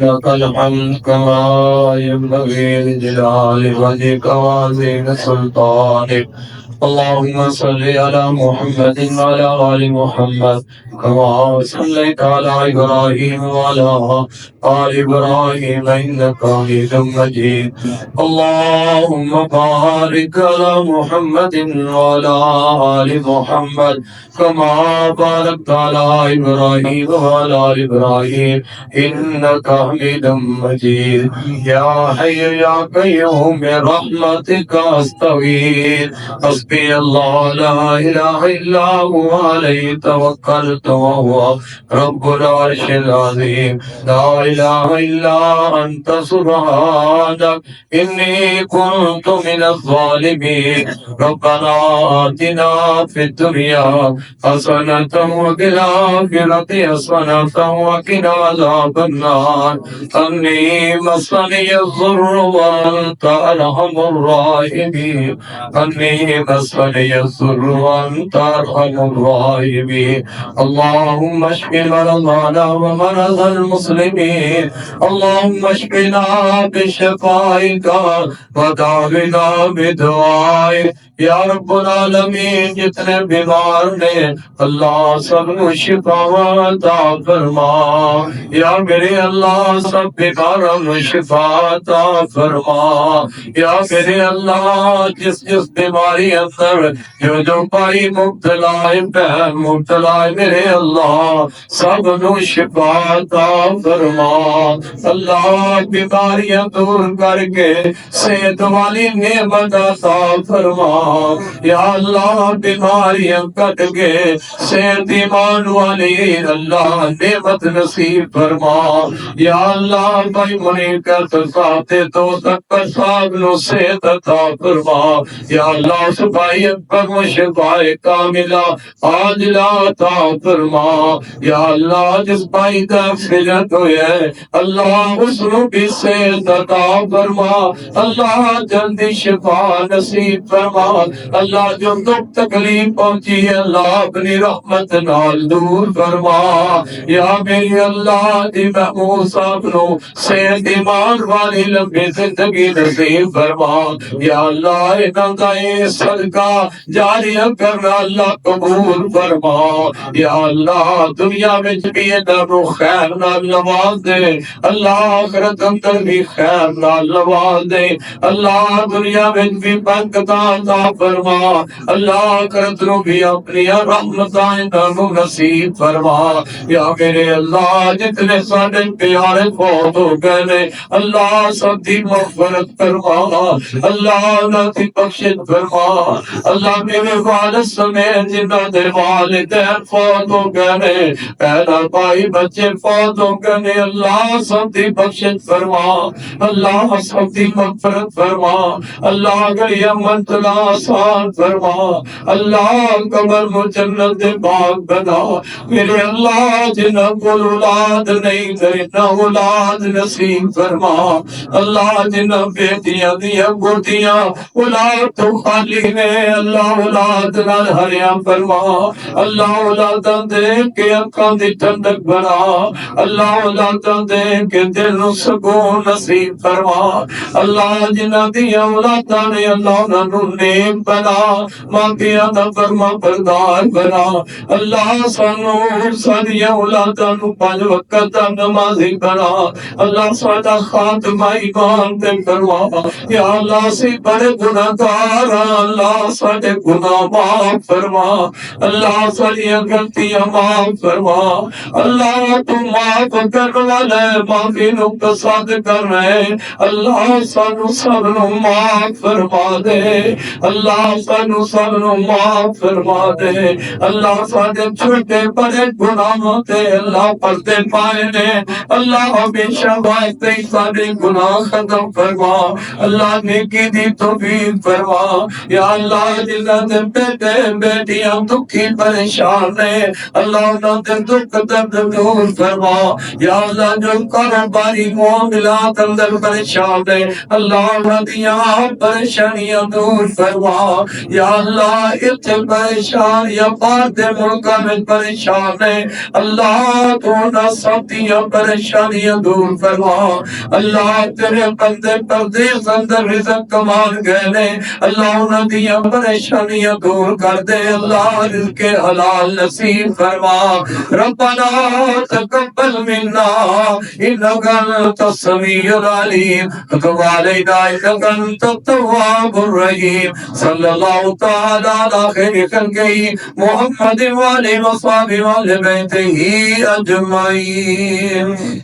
لك الحمد كما ينبغي لجلال وجهك وعظيم سلطانك. اللهم صل على محمد وعلى آل محمد كما صليت على إبراهيم وعلى آل إبراهيم إنك حميد مجيد. اللهم بارك على محمد وعلى آل محمد كما باركت على إبراهيم وعلى آل إبراهيم إنك حميد مجيد. يا حي يا قيوم برحمتك أستغيث. حسبي الله لا إله إلا هو عليه توكلت وهو رب العرش العظيم. لا إله إلا أنت سبحانك إني كنت من الظالمين. ربنا آتنا في الدنيا حسنة وفي الآخرة حسنة وقنا عذاب النار. أني مسني الضر وأنت أرحم الراحمين. أني مسني الضر وأنت أرحم الراحمين. اللهم اشف مرضانا ومرضى المسلمين. اللهم اشفنا بشفائك وداونا بدعائك. یا رب العالمین جتنے بیمار نے اللہ سب کو شفا عطا فرما. یا میرے اللہ سب بیماروں کو شفا عطا فرما. یا میرے اللہ جس بیماری اندر جو بھائی مبتلا ہے بہن مبتلا ہے میرے اللہ سب کو شفا عطا فرما. اللہ بیماریاں دور کر کے صحت والی نعمت عطا فرما. یا اللہ بیماریاں کٹ کے صحت ایمان والی اللہ نعمت نصیب فرما. یا اللہ بھائی منی کرت ساتے تو تک صاحب نو صحت عطا فرما. یا اللہ صفائی پر شفائے کاملہ عاجلہ عطا فرما. یا اللہ جس بھائی کا ایکسیڈنٹ ہویا ہے اللہ اس نو بھی صحت عطا فرما. اللہ جلدی شفا نصیب فرما. اللہ جو دکھ تکلیف پہنچی ہے اللہ اپنی رحمت نال دور فرما. یا میری اللہ دی محمود صاحب نو صحت ایمان والی لمبی زندگی نصیب فرما. یا اللہ انہاں دا اے صدقہ جاریہ کرنا اللہ قبول فرما. یا اللہ دنیا میں بھی انہاں نو خیر نال نواز دے. اللہ آخرت اندر بھی خیر نال نواز دے. اللہ دنیا میں بھی برکتاں عطا فرما. اللہ آخرت نو بھی اپنی رحمتاں انہاں نصیب فرما. یا میرے اللہ جتنے ساڈے پیارے فوت ہو گئے نے اللہ سب دی مغفرت فرما. اللہ انہاں دی بخشش فرما. اللہ میرے والد سمیت جنہاں دے والدین فوت ہو گئے نے پہلا بھائی بچے فوت ہو گئے نے اللہ سب دی بخشش فرما. اللہ سب دی مغفرت فرما. اللہ گلی منزل آسان فرما. اللہ قبر کو جنت دے باغ بنا. میرے اللہ جنہاں کو اولاد نہیں دینا اولاد نصیب فرما. اللہ جنہاں بیٹیاں دیا گوٹیاں اولاد تو خالی نے اللہ اولاد نال ہریاں فرما. اللہ اولاداں دے کے اکھاں دی ٹھنڈک بنا. اللہ اولاداں دے کے دل نو سکون نصیب فرما. اللہ جنہاں دیا اولاداں نے اللہ انہاں نو نیک بنا مانگیاں دا فرما بردار بنا. اللہ سانو ساڈیاں اولاداں نو 5 وقت دا نمازی بنا. اللہ ساڈا خاتمہ ایمان تے فرما. یا اللہ سی بڑے گناہگار اللہ ساڈے گناہ معاف فرما. اللہ ساڈیاں غلطیاں معاف فرما. اللہ تو معاف کرنے والا معافی نو پسند کر رہے. اللہ سانو سب نو معاف فرما دے. اللہ سانو سب نو معاف فرما دے. اللہ ساڈے چھوٹے بڑے گناہاں تے اللہ پردے پائے نے اللہ ہمیشہ واسطے سارے گناہ ختم فرما. اللہ نیکی دی توفیق فرما. یا اللہ جنہاں دے بیٹے بیٹیاں دکھی پریشان نے اللہ انہاں دے دکھ درد دور فرما. یا اللہ جو کاروباری معاملات اندر پریشان نے اللہ انہاں دیاں پریشانیاں دور فرما. یا اللہ اتنے پریشان یا باہر دے ملکاں میں پریشان ہے اللہ تو نہ سب دیاں پریشانیاں پریشانیاں دور فرما اللہ تیرے بندے پردیس اندر رزق کمان گئے نے اللہ انہاں دیاں پریشانیاں دور کر دے اللہ رزق حلال نصیب فرما ربنا تقبل منا انك انت السميع العليم وتب علينا انك انت التواب الرحيم صلى الله تعالى على خير خلقه محمد وآله وصحبه وآل بيته أجمعين.